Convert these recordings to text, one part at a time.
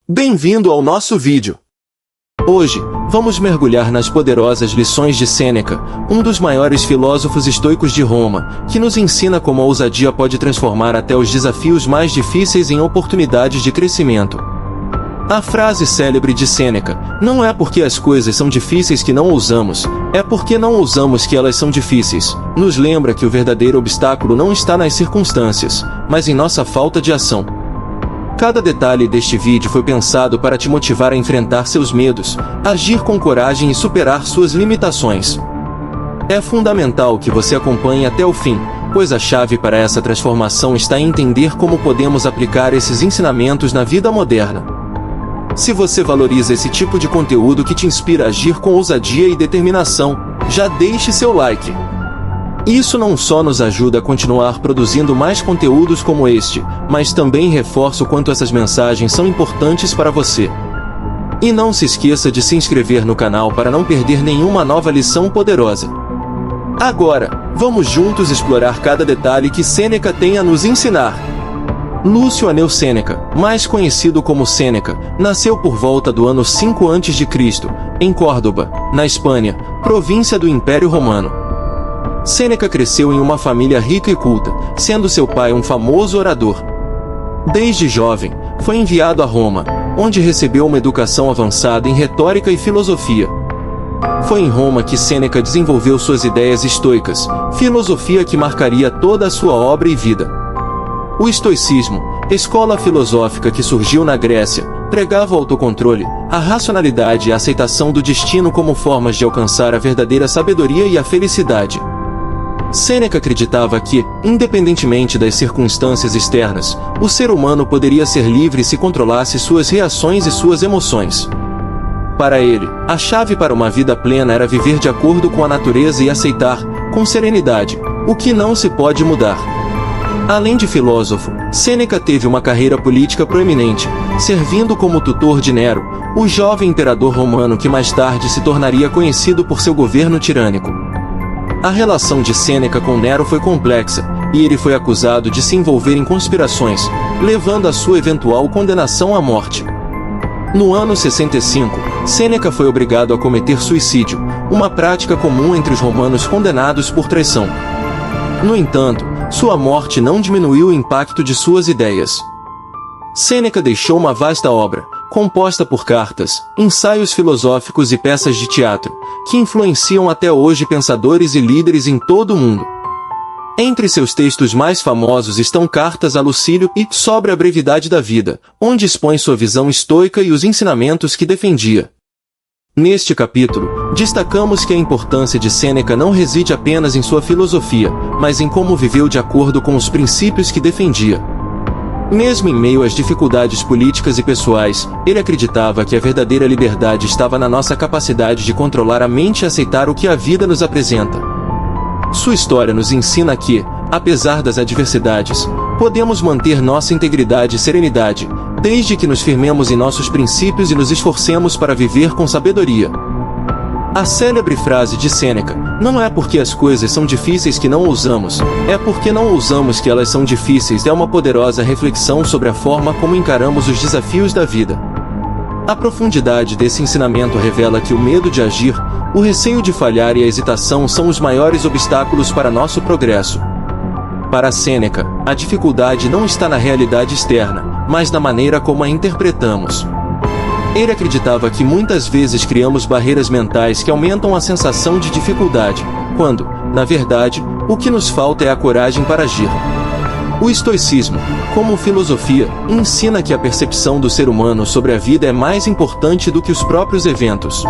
Bem-vindo ao nosso vídeo. Hoje, vamos mergulhar nas poderosas lições de Sêneca, um dos maiores filósofos estoicos de Roma, que nos ensina como a ousadia pode transformar até os desafios mais difíceis em oportunidades de crescimento. A frase célebre de Sêneca, não é porque as coisas são difíceis que não ousamos, é porque não ousamos que elas são difíceis, nos lembra que o verdadeiro obstáculo não está nas circunstâncias, mas em nossa falta de ação. Cada detalhe deste vídeo foi pensado para te motivar a enfrentar seus medos, agir com coragem e superar suas limitações. É fundamental que você acompanhe até o fim, pois a chave para essa transformação está em entender como podemos aplicar esses ensinamentos na vida moderna. Se você valoriza esse tipo de conteúdo que te inspira a agir com ousadia e determinação, já deixe seu like. Isso não só nos ajuda a continuar produzindo mais conteúdos como este, mas também reforça o quanto essas mensagens são importantes para você. E não se esqueça de se inscrever no canal para não perder nenhuma nova lição poderosa. Agora, vamos juntos explorar cada detalhe que Sêneca tem a nos ensinar. Lúcio Aneu Sêneca, mais conhecido como Sêneca, nasceu por volta do ano 5 a.C., em Córdoba, na Espanha, província do Império Romano. Sêneca cresceu em uma família rica e culta, sendo seu pai um famoso orador. Desde jovem, foi enviado a Roma, onde recebeu uma educação avançada em retórica e filosofia. Foi em Roma que Sêneca desenvolveu suas ideias estoicas, filosofia que marcaria toda a sua obra e vida. O estoicismo, escola filosófica que surgiu na Grécia, pregava o autocontrole, a racionalidade e a aceitação do destino como formas de alcançar a verdadeira sabedoria e a felicidade. Sêneca acreditava que, independentemente das circunstâncias externas, o ser humano poderia ser livre se controlasse suas reações e suas emoções. Para ele, a chave para uma vida plena era viver de acordo com a natureza e aceitar, com serenidade, o que não se pode mudar. Além de filósofo, Sêneca teve uma carreira política proeminente, servindo como tutor de Nero, o jovem imperador romano que mais tarde se tornaria conhecido por seu governo tirânico. A relação de Sêneca com Nero foi complexa, e ele foi acusado de se envolver em conspirações, levando a sua eventual condenação à morte. No ano 65, Sêneca foi obrigado a cometer suicídio, uma prática comum entre os romanos condenados por traição. No entanto, sua morte não diminuiu o impacto de suas ideias. Sêneca deixou uma vasta obra, composta por cartas, ensaios filosóficos e peças de teatro, que influenciam até hoje pensadores e líderes em todo o mundo. Entre seus textos mais famosos estão Cartas a Lucílio e Sobre a Brevidade da Vida, onde expõe sua visão estoica e os ensinamentos que defendia. Neste capítulo, destacamos que a importância de Sêneca não reside apenas em sua filosofia, mas em como viveu de acordo com os princípios que defendia. Mesmo em meio às dificuldades políticas e pessoais, ele acreditava que a verdadeira liberdade estava na nossa capacidade de controlar a mente e aceitar o que a vida nos apresenta. Sua história nos ensina que, apesar das adversidades, podemos manter nossa integridade e serenidade, desde que nos firmemos em nossos princípios e nos esforcemos para viver com sabedoria. A célebre frase de Sêneca, não é porque as coisas são difíceis que não ousamos, é porque não ousamos que elas são difíceis, é uma poderosa reflexão sobre a forma como encaramos os desafios da vida. A profundidade desse ensinamento revela que o medo de agir, o receio de falhar e a hesitação são os maiores obstáculos para nosso progresso. Para Sêneca, a dificuldade não está na realidade externa, mas na maneira como a interpretamos. Ele acreditava que muitas vezes criamos barreiras mentais que aumentam a sensação de dificuldade, quando, na verdade, o que nos falta é a coragem para agir. O estoicismo, como filosofia, ensina que a percepção do ser humano sobre a vida é mais importante do que os próprios eventos.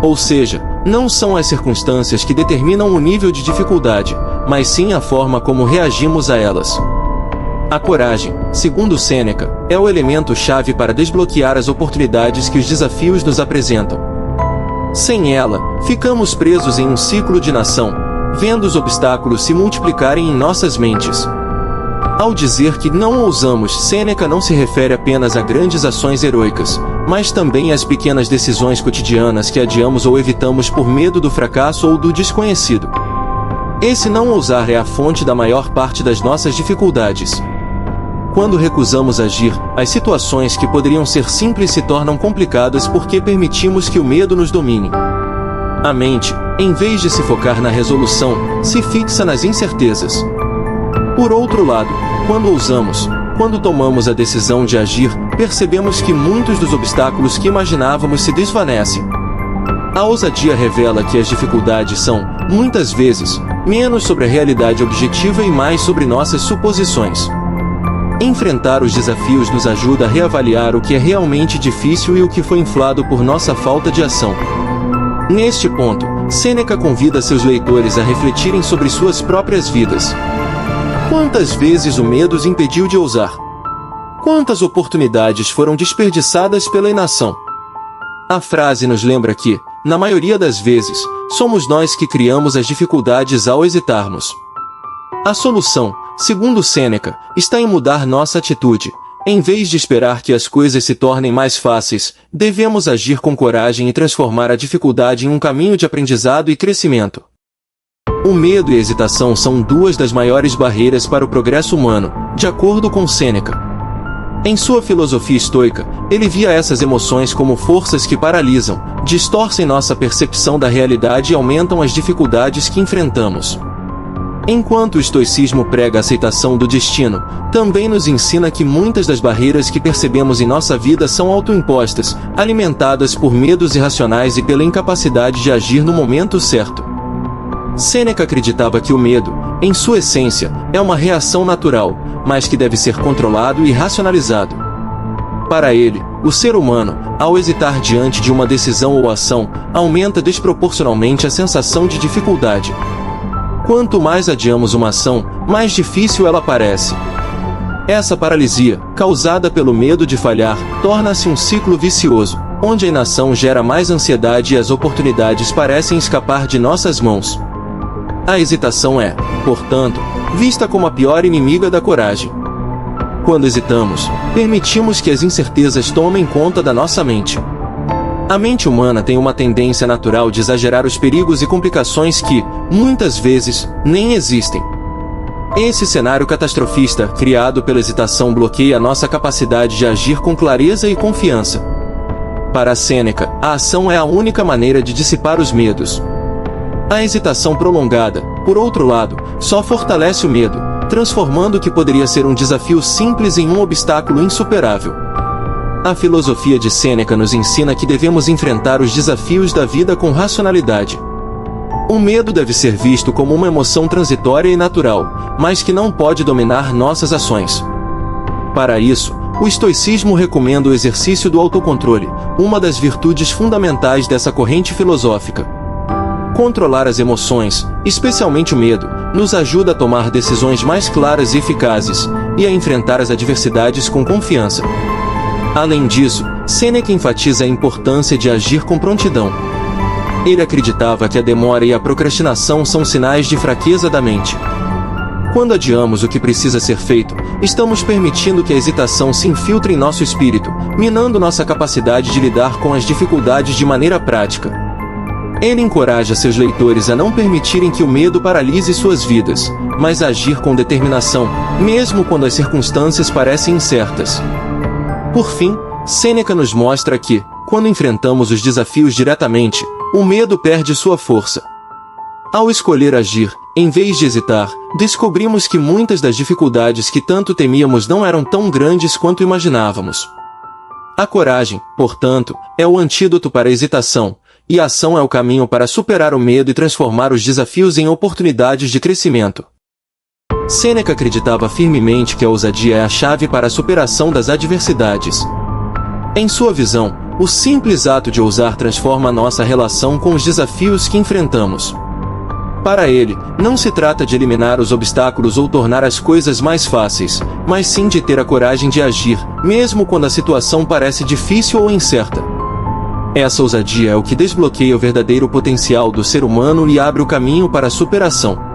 Ou seja, não são as circunstâncias que determinam o nível de dificuldade, mas sim a forma como reagimos a elas. A coragem, segundo Sêneca, é o elemento-chave para desbloquear as oportunidades que os desafios nos apresentam. Sem ela, ficamos presos em um ciclo de inação, vendo os obstáculos se multiplicarem em nossas mentes. Ao dizer que não ousamos, Sêneca não se refere apenas a grandes ações heroicas, mas também às pequenas decisões cotidianas que adiamos ou evitamos por medo do fracasso ou do desconhecido. Esse não ousar é a fonte da maior parte das nossas dificuldades. quando recusamos agir, as situações que poderiam ser simples se tornam complicadas porque permitimos que o medo nos domine. A mente, em vez de se focar na resolução, se fixa nas incertezas. Por outro lado, quando ousamos, quando tomamos a decisão de agir, percebemos que muitos dos obstáculos que imaginávamos se desvanecem. A ousadia revela que as dificuldades são, muitas vezes, menos sobre a realidade objetiva e mais sobre nossas suposições. Enfrentar os desafios nos ajuda a reavaliar o que é realmente difícil e o que foi inflado por nossa falta de ação. Neste ponto, Sêneca convida seus leitores a refletirem sobre suas próprias vidas. Quantas vezes o medo os impediu de ousar? Quantas oportunidades foram desperdiçadas pela inação? A frase nos lembra que, na maioria das vezes, somos nós que criamos as dificuldades ao hesitarmos. A solução, segundo Sêneca, está em mudar nossa atitude. Em vez de esperar que as coisas se tornem mais fáceis, devemos agir com coragem e transformar a dificuldade em um caminho de aprendizado e crescimento. O medo e a hesitação são duas das maiores barreiras para o progresso humano, de acordo com Sêneca. Em sua filosofia estoica, ele via essas emoções como forças que paralisam, distorcem nossa percepção da realidade e aumentam as dificuldades que enfrentamos. Enquanto o estoicismo prega a aceitação do destino, também nos ensina que muitas das barreiras que percebemos em nossa vida são autoimpostas, alimentadas por medos irracionais e pela incapacidade de agir no momento certo. Sêneca acreditava que o medo, em sua essência, é uma reação natural, mas que deve ser controlado e racionalizado. Para ele, o ser humano, ao hesitar diante de uma decisão ou ação, aumenta desproporcionalmente a sensação de dificuldade. Quanto mais adiamos uma ação, mais difícil ela parece. Essa paralisia, causada pelo medo de falhar, torna-se um ciclo vicioso, onde a inação gera mais ansiedade e as oportunidades parecem escapar de nossas mãos. A hesitação é, portanto, vista como a pior inimiga da coragem. Quando hesitamos, permitimos que as incertezas tomem conta da nossa mente. A mente humana tem uma tendência natural de exagerar os perigos e complicações que, muitas vezes, nem existem. Esse cenário catastrofista, criado pela hesitação, bloqueia nossa capacidade de agir com clareza e confiança. Para Sêneca, a ação é a única maneira de dissipar os medos. A hesitação prolongada, por outro lado, só fortalece o medo, transformando o que poderia ser um desafio simples em um obstáculo insuperável. A filosofia de Sêneca nos ensina que devemos enfrentar os desafios da vida com racionalidade. O medo deve ser visto como uma emoção transitória e natural, mas que não pode dominar nossas ações. Para isso, o estoicismo recomenda o exercício do autocontrole, uma das virtudes fundamentais dessa corrente filosófica. Controlar as emoções, especialmente o medo, nos ajuda a tomar decisões mais claras e eficazes, e a enfrentar as adversidades com confiança. Além disso, Sêneca enfatiza a importância de agir com prontidão. Ele acreditava que a demora e a procrastinação são sinais de fraqueza da mente. Quando adiamos o que precisa ser feito, estamos permitindo que a hesitação se infiltre em nosso espírito, minando nossa capacidade de lidar com as dificuldades de maneira prática. Ele encoraja seus leitores a não permitirem que o medo paralise suas vidas, mas a agir com determinação, mesmo quando as circunstâncias parecem incertas. Por fim, Sêneca nos mostra que, quando enfrentamos os desafios diretamente, o medo perde sua força. Ao escolher agir, em vez de hesitar, descobrimos que muitas das dificuldades que tanto temíamos não eram tão grandes quanto imaginávamos. A coragem, portanto, é o antídoto para a hesitação, e a ação é o caminho para superar o medo e transformar os desafios em oportunidades de crescimento. Sêneca acreditava firmemente que a ousadia é a chave para a superação das adversidades. Em sua visão, o simples ato de ousar transforma nossa relação com os desafios que enfrentamos. Para ele, não se trata de eliminar os obstáculos ou tornar as coisas mais fáceis, mas sim de ter a coragem de agir, mesmo quando a situação parece difícil ou incerta. Essa ousadia é o que desbloqueia o verdadeiro potencial do ser humano e abre o caminho para a superação.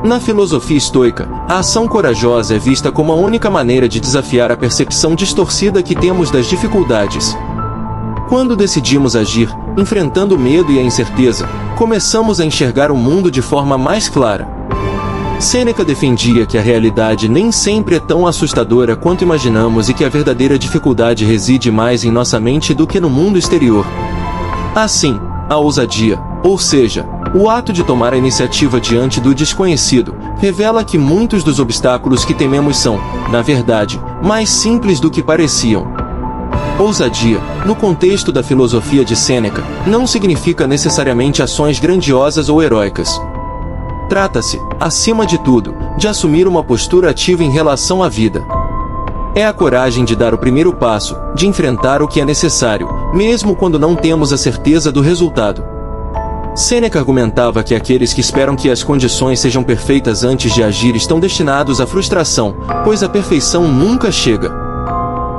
Na filosofia estoica, a ação corajosa é vista como a única maneira de desafiar a percepção distorcida que temos das dificuldades. Quando decidimos agir, enfrentando o medo e a incerteza, começamos a enxergar o mundo de forma mais clara. Sêneca defendia que a realidade nem sempre é tão assustadora quanto imaginamos e que a verdadeira dificuldade reside mais em nossa mente do que no mundo exterior. Assim, a ousadia, ou seja, o ato de tomar a iniciativa diante do desconhecido, revela que muitos dos obstáculos que tememos são, na verdade, mais simples do que pareciam. Ousadia, no contexto da filosofia de Sêneca, não significa necessariamente ações grandiosas ou heróicas. Trata-se, acima de tudo, de assumir uma postura ativa em relação à vida. É a coragem de dar o primeiro passo, de enfrentar o que é necessário, mesmo quando não temos a certeza do resultado. Sêneca argumentava que aqueles que esperam que as condições sejam perfeitas antes de agir estão destinados à frustração, pois a perfeição nunca chega.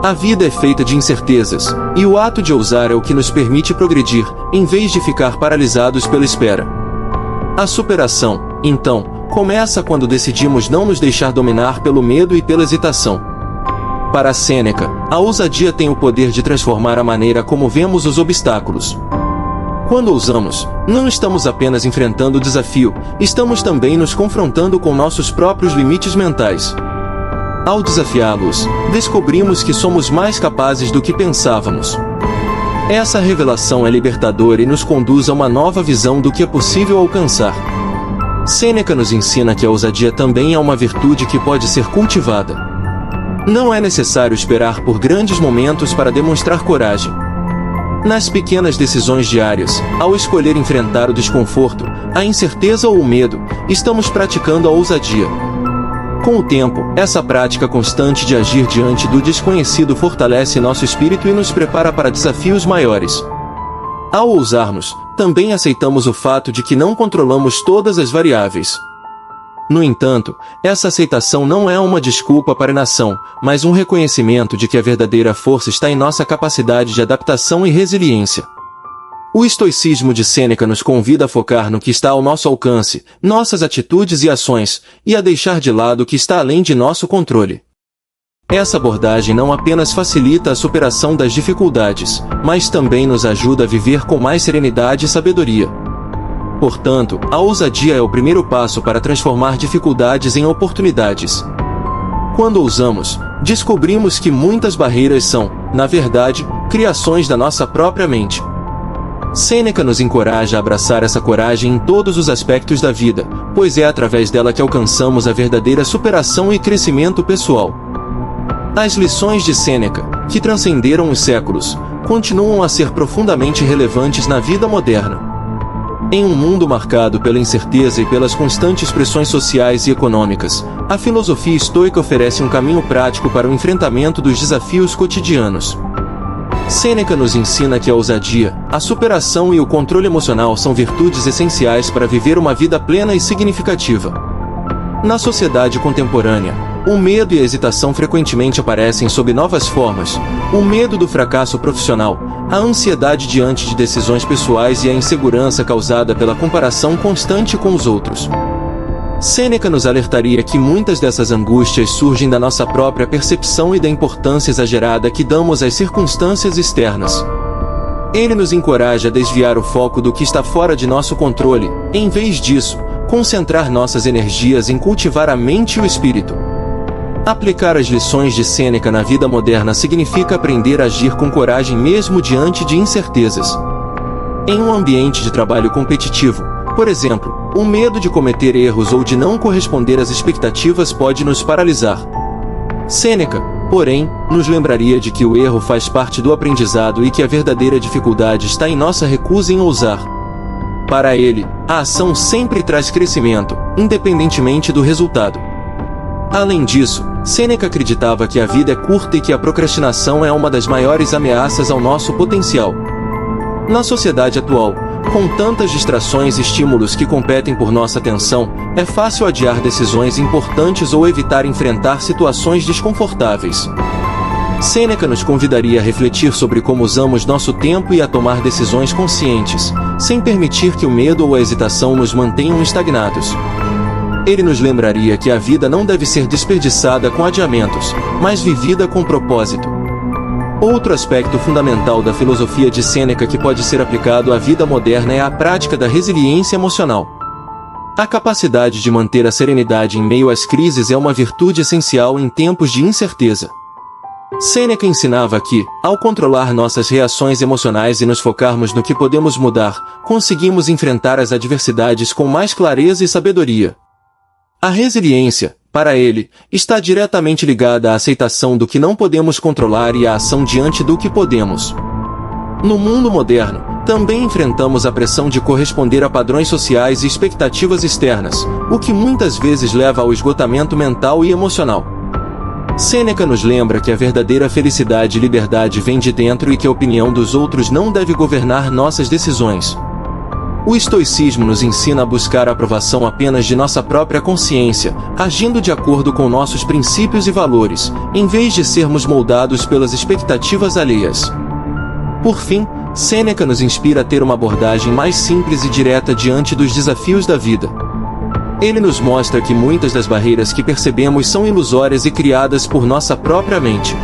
A vida é feita de incertezas, e o ato de ousar é o que nos permite progredir, em vez de ficar paralisados pela espera. A superação, então, começa quando decidimos não nos deixar dominar pelo medo e pela hesitação. Para Sêneca, a ousadia tem o poder de transformar a maneira como vemos os obstáculos. Quando ousamos, não estamos apenas enfrentando o desafio, estamos também nos confrontando com nossos próprios limites mentais. Ao desafiá-los, descobrimos que somos mais capazes do que pensávamos. Essa revelação é libertadora e nos conduz a uma nova visão do que é possível alcançar. Sêneca nos ensina que a ousadia também é uma virtude que pode ser cultivada. Não é necessário esperar por grandes momentos para demonstrar coragem. Nas pequenas decisões diárias, ao escolher enfrentar o desconforto, a incerteza ou o medo, estamos praticando a ousadia. Com o tempo, essa prática constante de agir diante do desconhecido fortalece nosso espírito e nos prepara para desafios maiores. Ao ousarmos, também aceitamos o fato de que não controlamos todas as variáveis. No entanto, essa aceitação não é uma desculpa para a inação, mas um reconhecimento de que a verdadeira força está em nossa capacidade de adaptação e resiliência. O estoicismo de Sêneca nos convida a focar no que está ao nosso alcance, nossas atitudes e ações, e a deixar de lado o que está além de nosso controle. Essa abordagem não apenas facilita a superação das dificuldades, mas também nos ajuda a viver com mais serenidade e sabedoria. Portanto, a ousadia é o primeiro passo para transformar dificuldades em oportunidades. Quando ousamos, descobrimos que muitas barreiras são, na verdade, criações da nossa própria mente. Sêneca nos encoraja a abraçar essa coragem em todos os aspectos da vida, pois é através dela que alcançamos a verdadeira superação e crescimento pessoal. As lições de Sêneca, que transcenderam os séculos, continuam a ser profundamente relevantes na vida moderna. Em um mundo marcado pela incerteza e pelas constantes pressões sociais e econômicas, a filosofia estoica oferece um caminho prático para o enfrentamento dos desafios cotidianos. Sêneca nos ensina que a ousadia, a superação e o controle emocional são virtudes essenciais para viver uma vida plena e significativa. Na sociedade contemporânea, o medo e a hesitação frequentemente aparecem sob novas formas: o medo do fracasso profissional, a ansiedade diante de decisões pessoais e a insegurança causada pela comparação constante com os outros. Sêneca nos alertaria que muitas dessas angústias surgem da nossa própria percepção e da importância exagerada que damos às circunstâncias externas. Ele nos encoraja a desviar o foco do que está fora de nosso controle, em vez disso, concentrar nossas energias em cultivar a mente e o espírito. Aplicar as lições de Sêneca na vida moderna significa aprender a agir com coragem mesmo diante de incertezas. Em um ambiente de trabalho competitivo, por exemplo, o medo de cometer erros ou de não corresponder às expectativas pode nos paralisar. Sêneca, porém, nos lembraria de que o erro faz parte do aprendizado e que a verdadeira dificuldade está em nossa recusa em ousar. Para ele, a ação sempre traz crescimento, independentemente do resultado. Além disso, Sêneca acreditava que a vida é curta e que a procrastinação é uma das maiores ameaças ao nosso potencial. Na sociedade atual, com tantas distrações e estímulos que competem por nossa atenção, é fácil adiar decisões importantes ou evitar enfrentar situações desconfortáveis. Sêneca nos convidaria a refletir sobre como usamos nosso tempo e a tomar decisões conscientes, sem permitir que o medo ou a hesitação nos mantenham estagnados. Ele nos lembraria que a vida não deve ser desperdiçada com adiamentos, mas vivida com propósito. Outro aspecto fundamental da filosofia de Sêneca que pode ser aplicado à vida moderna é a prática da resiliência emocional. A capacidade de manter a serenidade em meio às crises é uma virtude essencial em tempos de incerteza. Sêneca ensinava que, ao controlar nossas reações emocionais e nos focarmos no que podemos mudar, conseguimos enfrentar as adversidades com mais clareza e sabedoria. A resiliência, para ele, está diretamente ligada à aceitação do que não podemos controlar e à ação diante do que podemos. No mundo moderno, também enfrentamos a pressão de corresponder a padrões sociais e expectativas externas, o que muitas vezes leva ao esgotamento mental e emocional. Sêneca nos lembra que a verdadeira felicidade e liberdade vem de dentro e que a opinião dos outros não deve governar nossas decisões. O estoicismo nos ensina a buscar a aprovação apenas de nossa própria consciência, agindo de acordo com nossos princípios e valores, em vez de sermos moldados pelas expectativas alheias. Por fim, Sêneca nos inspira a ter uma abordagem mais simples e direta diante dos desafios da vida. Ele nos mostra que muitas das barreiras que percebemos são ilusórias e criadas por nossa própria mente.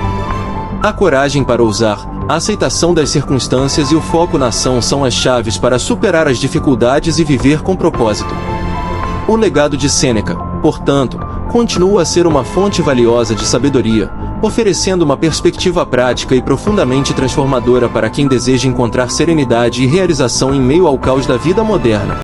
A coragem para ousar, a aceitação das circunstâncias e o foco na ação são as chaves para superar as dificuldades e viver com propósito. O legado de Sêneca, portanto, continua a ser uma fonte valiosa de sabedoria, oferecendo uma perspectiva prática e profundamente transformadora para quem deseja encontrar serenidade e realização em meio ao caos da vida moderna.